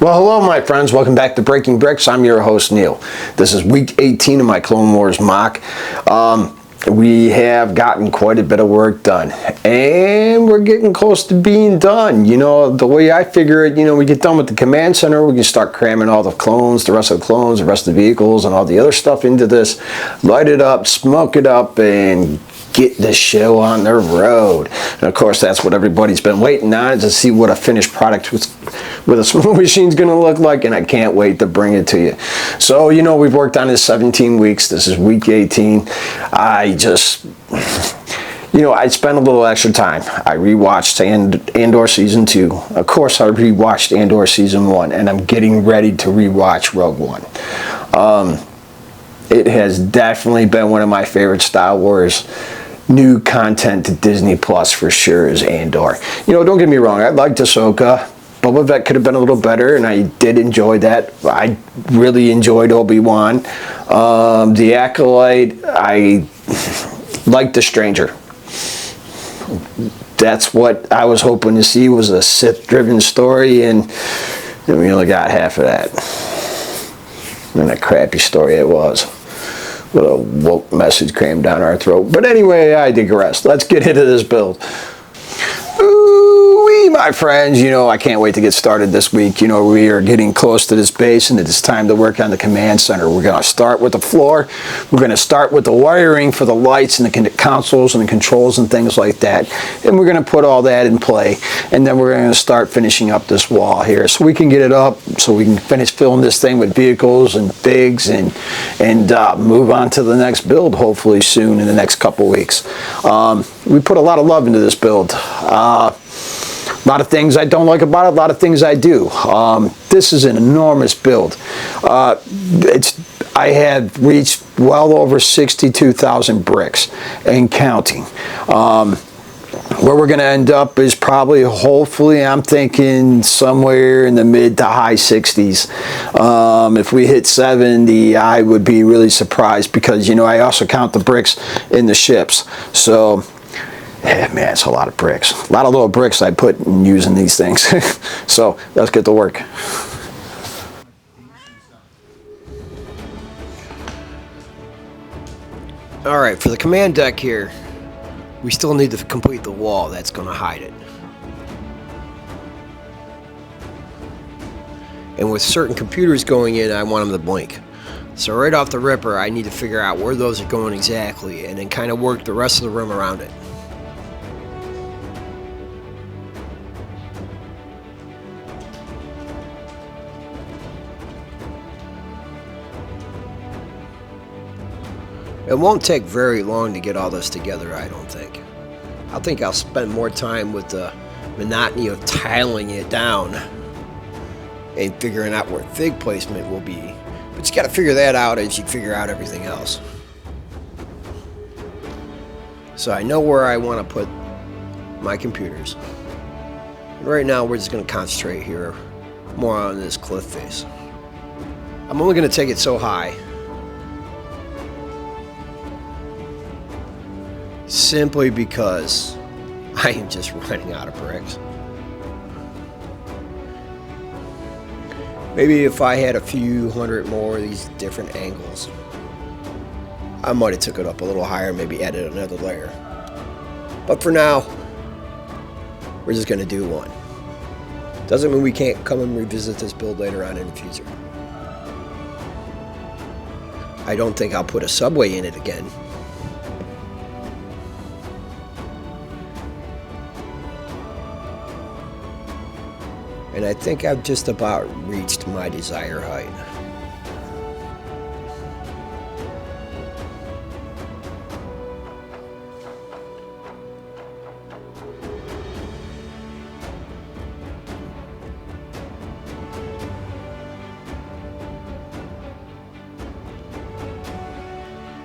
Well, hello, my friends. Welcome back to Breaking Bricks. I'm your host, Neil. This is week 18 of my Clone Wars mock. We have gotten quite a bit of work done, and we're getting close to being done. You know, the way I figure it, we get done with the command center, we can start cramming all the clones, the rest of the vehicles, and all the other stuff into this, light it up, smoke it up, and get the show on the road. And of course, that's what everybody's been waiting on, to see what a finished product with a small machine's going to look like, and I can't wait to bring it to you. So, we've worked on this 17 weeks. This is week 18. I spent a little extra time. I rewatched Andor Season 2. Of course, I rewatched Andor Season 1, and I'm getting ready to rewatch Rogue One. It has definitely been one of my favorite Star Wars new content to Disney Plus for sure is Andor. Don't get me wrong, I liked Ahsoka. Boba Fett could have been a little better, and I did enjoy that. I really enjoyed Obi-Wan. The Acolyte, I liked The Stranger. That's what I was hoping to see, was a Sith-driven story, and we only got half of that. And a crappy story it was. With a woke message crammed down our throat. But anyway, I digress. Let's get into this build. Ooh-wee, my friends. I can't wait to get started this week. We are getting close to this base, and it's time to work on the command center. We're going to start with the floor. We're going to start with the wiring for the lights and the consoles and the controls and things like that. And we're going to put all that in play. And then we're going to start finishing up this wall here, so we can get it up, so we can finish filling this thing with vehicles and bigs, and move on to the next build, hopefully soon in the next couple weeks. We put a lot of love into this build. A lot of things I don't like about it, a lot of things I do. This is an enormous build. I have reached well over 62,000 bricks and counting. Where we're going to end up is probably, hopefully, I'm thinking somewhere in the mid to high 60s. If we hit 70, I would be really surprised, because, I also count the bricks in the ships. So, man, it's a lot of bricks. A lot of little bricks I put in using these things. So, let's get to work. Alright, for the command deck here, we still need to complete the wall that's going to hide it. And with certain computers going in, I want them to blink. So right off the ripper, I need to figure out where those are going exactly, and then kind of work the rest of the room around it. It won't take very long to get all this together, I don't think. I think I'll spend more time with the monotony of tiling it down and figuring out where fig placement will be. But you gotta figure that out as you figure out everything else. So I know where I want to put my computers. And right now we're just gonna concentrate here more on this cliff face. I'm only gonna take it so high, simply because I am just running out of bricks. Maybe if I had a few hundred more of these different angles, I might have took it up a little higher, maybe added another layer. But for now, we're just going to do one. Doesn't mean we can't come and revisit this build later on in the future. I don't think I'll put a subway in it again. And I think I've just about reached my desired height.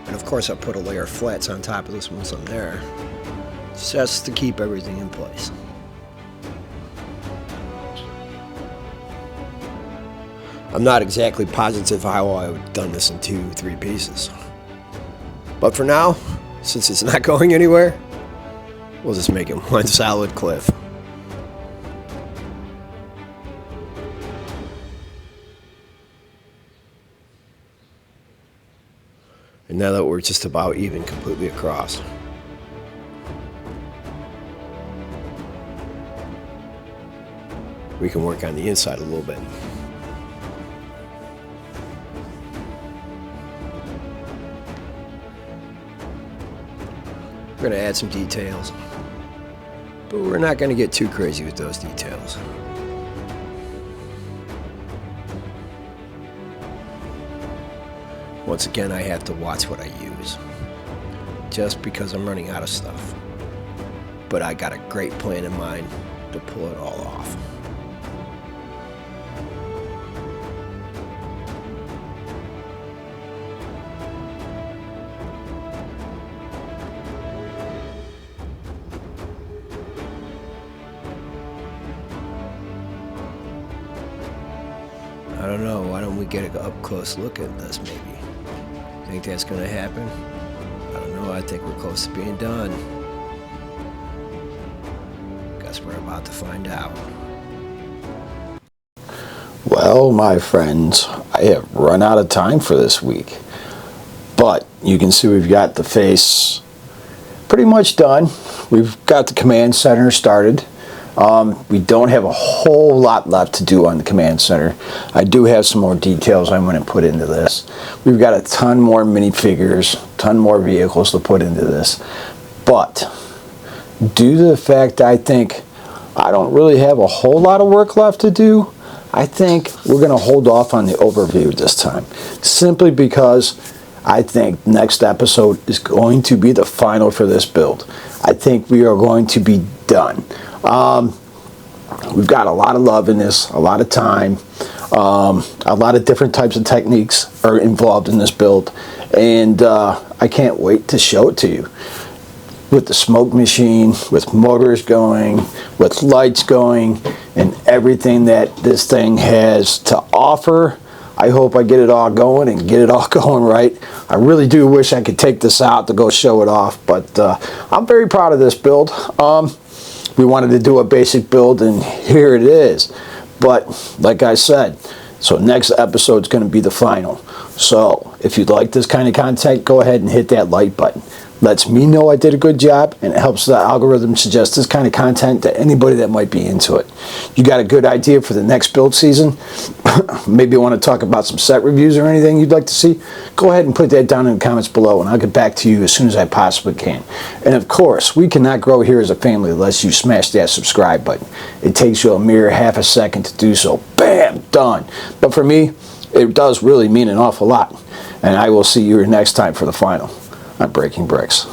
And of course I put a layer of flats on top of this one, some there, just to keep everything in place. I'm not exactly positive how I would have done this in 2-3 pieces. But for now, since it's not going anywhere, we'll just make it one solid cliff. And now that we're just about even completely across, we can work on the inside a little bit. We're going to add some details, but we're not going to get too crazy with those details. Once again, I have to watch what I use, just because I'm running out of stuff. But I got a great plan in mind to pull it all off. I don't know, why don't we get an up-close look at this maybe? Think that's gonna happen? I don't know, I think we're close to being done. Guess we're about to find out. Well, my friends, I have run out of time for this week. But you can see we've got the face pretty much done. We've got the command center started. We don't have a whole lot left to do on the command center. I do have some more details I'm going to put into this. We've got a ton more minifigures, ton more vehicles to put into this. But due to the fact I think I don't really have a whole lot of work left to do, I think we're going to hold off on the overview this time. Simply because I think next episode is going to be the final for this build. I think we are going to be done. We've got a lot of love in this, a lot of time, a lot of different types of techniques are involved in this build, and I can't wait to show it to you. With the smoke machine, with motors going, with lights going, and everything that this thing has to offer. I hope I get it all going and get it all going right. I really do wish I could take this out to go show it off, but I'm very proud of this build. We wanted to do a basic build, and here it is. But like I said, so next episode is going to be the final. So if you'd like this kind of content, go ahead and hit that like button. Lets me know I did a good job, and it helps the algorithm suggest this kind of content to anybody that might be into it. You got a good idea for the next build season? Maybe you want to talk about some set reviews or anything you'd like to see? Go ahead and put that down in the comments below, and I'll get back to you as soon as I possibly can. And of course, we cannot grow here as a family unless you smash that subscribe button. It takes you a mere half a second to do so. Bam! Done. But for me, it does really mean an awful lot. And I will see you next time for the final. I'm Breaking Bricks.